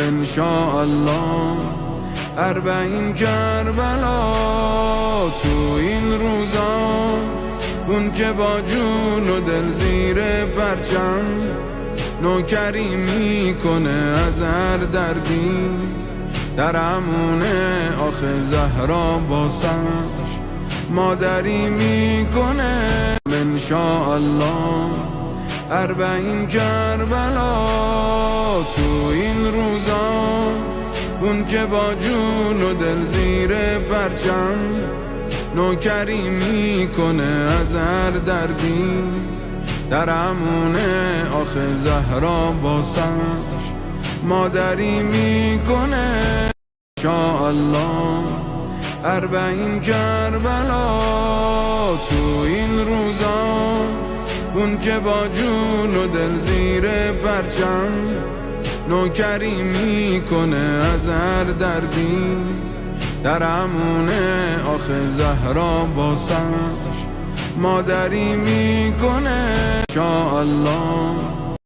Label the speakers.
Speaker 1: انشاءالله. 40 کربلا تو این روزا، اون که با جون و دل زیر پرچم نوکری میکنه از هر دردی، درمونه آخه زهرا باسش مادری میکنه انشاءالله. 40 کربلا تو این روزا، اون که با جون و دل زیر پرچم نوکری میکنه از هر دردی، درمونه آخه زهرا باسش مادری میکنه انشاءالله. 40 کربلا تو این روزا، اون که با جون و دل زیر پرچم نوکری میکنه از هر دردی، درمونه آخه زهرا باسش مادری میکنه انشاءالله.